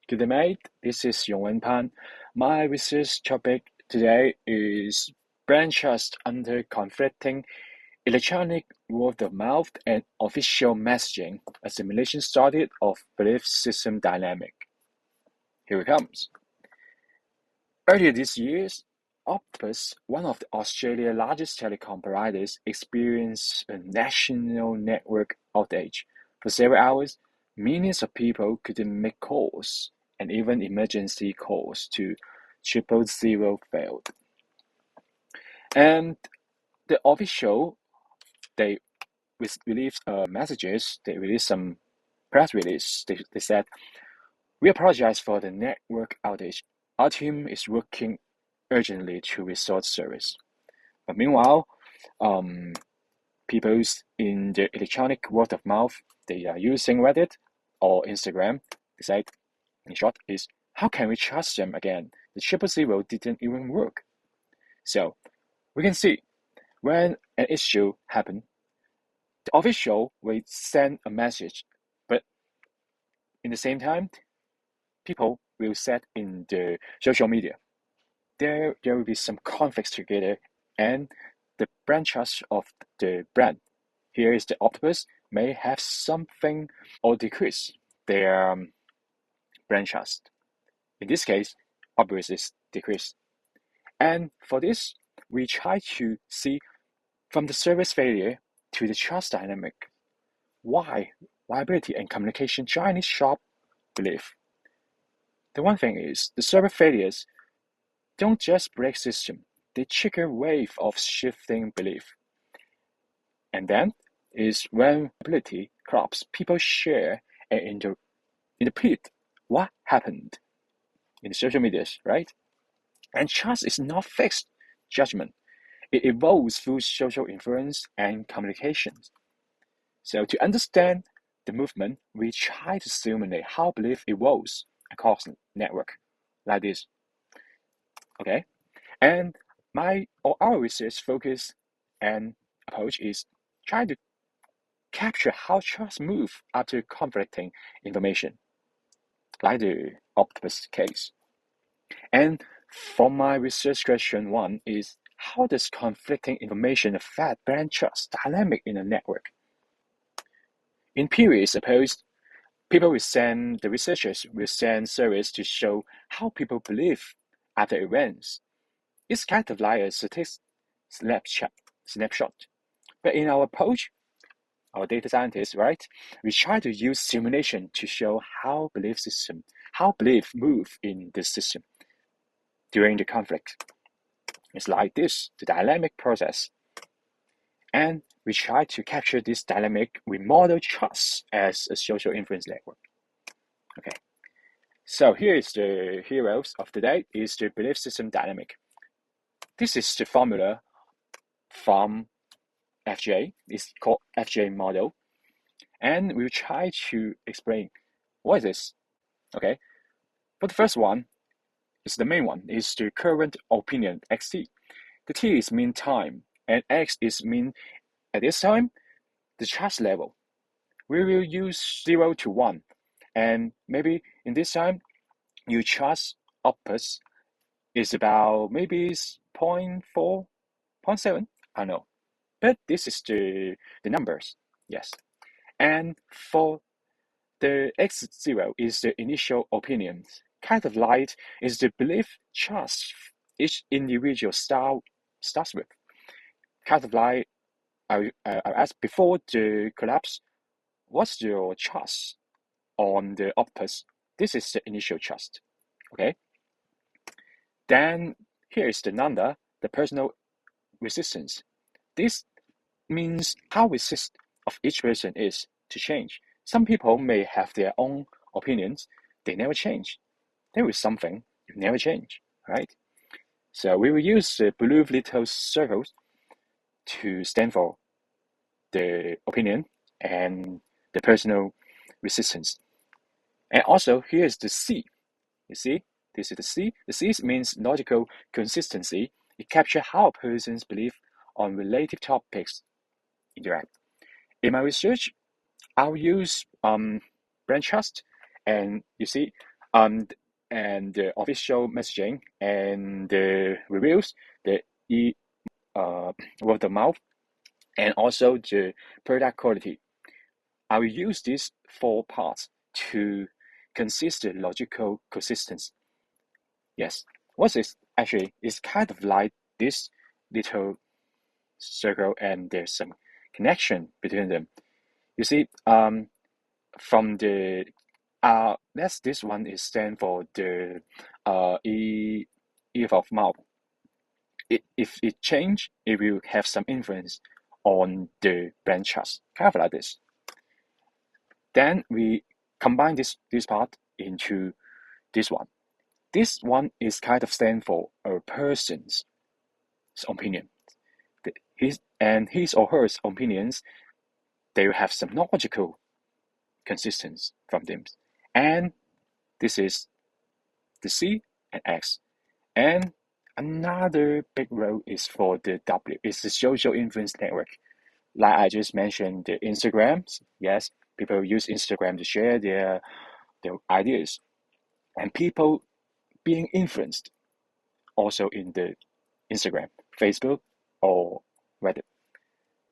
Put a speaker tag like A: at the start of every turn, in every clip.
A: Good day, mate. This is Yongwen Pan. My research topic today is brand trust under conflicting electronic word of mouth and official messaging, a simulation study of belief system dynamic. Here it comes. Earlier this year, Optus, one of Australia's largest telecom providers, experienced a national network outage. For several hours, millions of people couldn't make calls, and even emergency calls to 000 failed. And the official, they released messages, they released some press release. They said, "We apologize for the network outage. Our team is working urgently to restore service." But meanwhile, people in the electronic word of mouth, they are using Reddit or Instagram. They said, in short, is how can we trust them again? The 000 didn't even work. So we can see when an issue happens, the official will send a message, but in the same time, people will set in the social media. There will be some conflicts together, and the brand trust of the brand, here is the octopus, may have something or decrease their brand trust. In this case, obviously is decreased. And for this, we try to see from the service failure to the trust dynamic, why liability and communication jointly sharp belief. The one thing is, the service failures don't just break system, they trigger a wave of shifting belief. And then is when ability crops, people share and interpret what happened in the social medias, right? And trust is not fixed judgment. It evolves through social influence and communications. So to understand the movement, we try to simulate how belief evolves across the network, like this. Okay? And our research focus and approach is trying to capture how trust moves after conflicting information, like the octopus case. And for my research question one is, how does conflicting information affect brand trust dynamic in a network? In periods, suppose the researchers will send surveys to show how people believe after events. It's kind of like a statistic snapshot. But in our approach, our data scientists, right, we try to use simulation to show how belief move in the system during the conflict. It's like this, the dynamic process. And we try to capture this dynamic. We model trust as a social influence network. Okay. So here is the heroes of the day is the belief system dynamic. This is the formula from FJ. It's called FJ model. And we'll try to explain what is this. Okay. But the first one is the main one, is the current opinion, XT. The T is mean time, and X is mean at this time, the trust level. We will use 0 to 1, and maybe in this time, you trust Opus is about maybe 0.4, 0.7, I don't know. But this is the numbers, yes. And for the X0 is the initial opinions. Kind of like is the belief trust each individual starts with. Kind of like I asked before the collapse, what's your trust on the octopus? This is the initial trust. Okay. Then here is the number, the personal resistance. This means how resist of each person is to change. Some people may have their own opinions, they never change. There is something you never change, right? So we will use the blue little circles to stand for the opinion and the personal resistance. And also here is the C. You see, this is the C. The C means logical consistency. It captures how a person's belief on related topics interact. In my research, I'll use brand trust, and you see, and the official messaging and the reviews, the word of mouth, and also the product quality. I will use these four parts to consist the logical consistency. Yes, what is actually is kind of like this little circle, and there's some connection between them. You see, from the that's this one is stand for the if of mouth. If it change, it will have some influence on the brand trust, kind of like this. Then we combine this part into this one. This one is kind of stand for a person's opinion. His or her opinions, they will have some logical consistency from them. And this is the C and X. And another big role is for the W. It's the social influence network. Like I just mentioned, the Instagrams. Yes, people use Instagram to share their ideas, and people being influenced also in the Instagram, Facebook, or Reddit.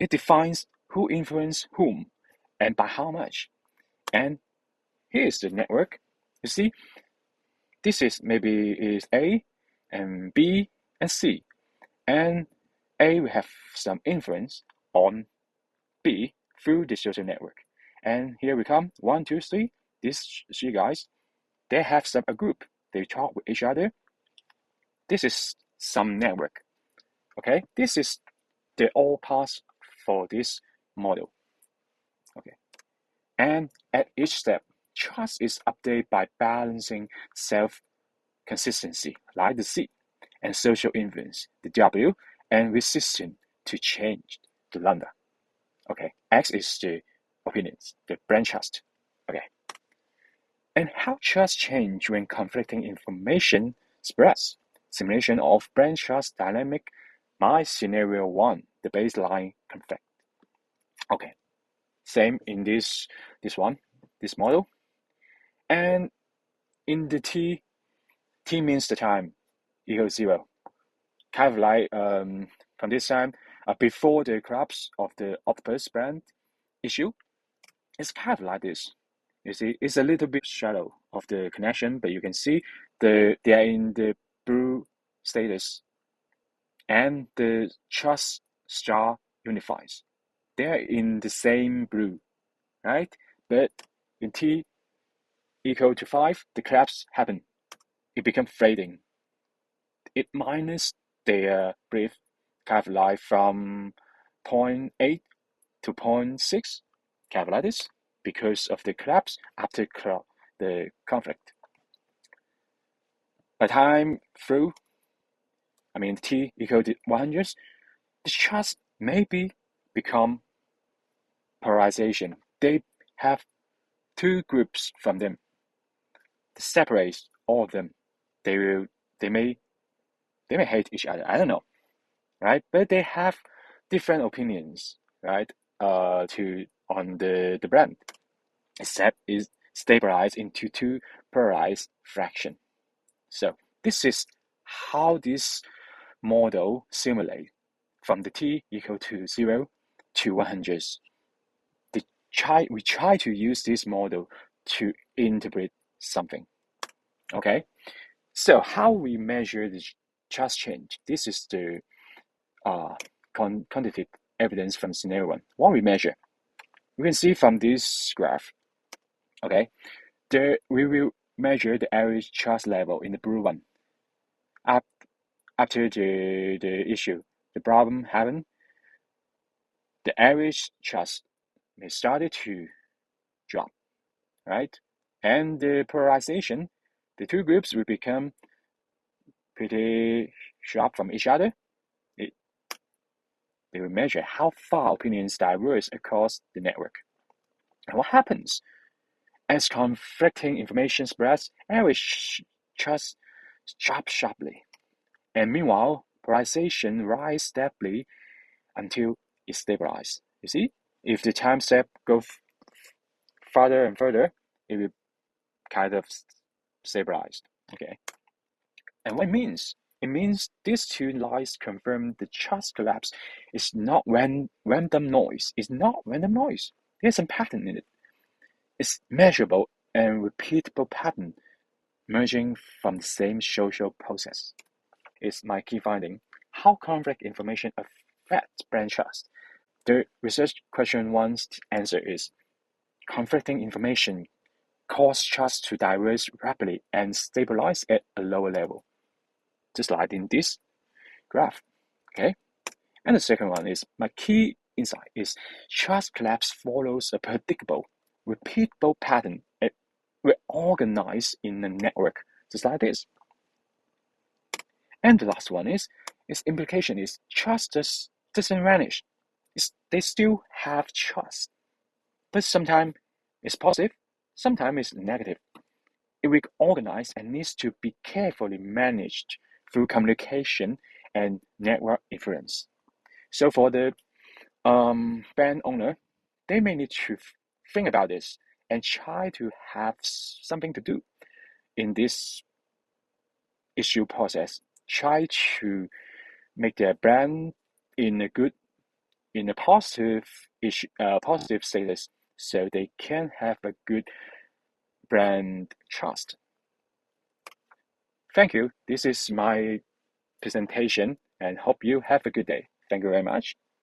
A: It defines who influence whom and by how much. And here's the network. You see, this is maybe is A and B and C. And A will have some influence on B through the social network. And here we come, 1, 2, 3. These three guys, they have some a group. They talk with each other. This is some network. Okay, this is the all parts for this model. Okay, and at each step, trust is updated by balancing self-consistency, like the C, and social influence, the W, and resistance to change, the lambda. Okay, X is the opinions, the brand trust. Okay, and how trust change when conflicting information spreads. Simulation of brand trust dynamic. My scenario 1, the baseline conflict. Okay, same in this one, this model. And in the T means the time equals 0. Kind of like from this time, before the collapse of the octopus brand issue, it's kind of like this. You see, it's a little bit shallow of the connection, but you can see they are in the blue status, and the trust star unifies. They are in the same blue, right? But in T equal to 5, the collapse happened. It became fading. It minus their brief kind of like from 0.8 to 0.6, kind of like this, because of the collapse after the conflict. By time through, I mean T equal to 100, the charts maybe become polarization. They have two groups from them. To separate all of them, they may hate each other. I don't know, right? But they have different opinions, right? To on the brand, except is stabilized into two polarized fraction. So this is how this model simulate from the T equal to 0 to 100. We try to use this model to interpret something. Okay, so how we measure the trust change? This is the quantitative evidence from scenario 1. What we measure, we can see from this graph. Okay, we will measure the average trust level in the blue one. After the issue, the problem happened, the average trust may started to drop, right? And the polarization, the two groups will become pretty sharp from each other. They will measure how far opinions diverge across the network. And what happens? As conflicting information spreads, average trust drops sharply. And meanwhile, polarization rises steadily until it stabilizes. You see, if the time step go further and further, it will kind of stabilized. Okay. And what it means? It means these two lies confirm the trust collapse is not random noise. It's not random noise. There's some pattern in it. It's measurable and repeatable pattern emerging from the same social process. Is my key finding. How conflict information affects brand trust? The research question one's answer is conflicting information cause trust to diverge rapidly and stabilize at a lower level, just like in this graph. Okay. And the second one is my key insight is trust collapse follows a predictable, repeatable pattern. We're organized in a network, just like this. And the last one is its implication is trust doesn't vanish. They still have trust, but sometimes it's positive, sometimes it's negative. It will organize and needs to be carefully managed through communication and network influence. So for the brand owner, they may need to think about this and try to have something to do in this issue process. Try to make their brand in a positive issue, positive status, so they can have a good brand trust. Thank you. This is my presentation, and hope you have a good day. Thank you very much.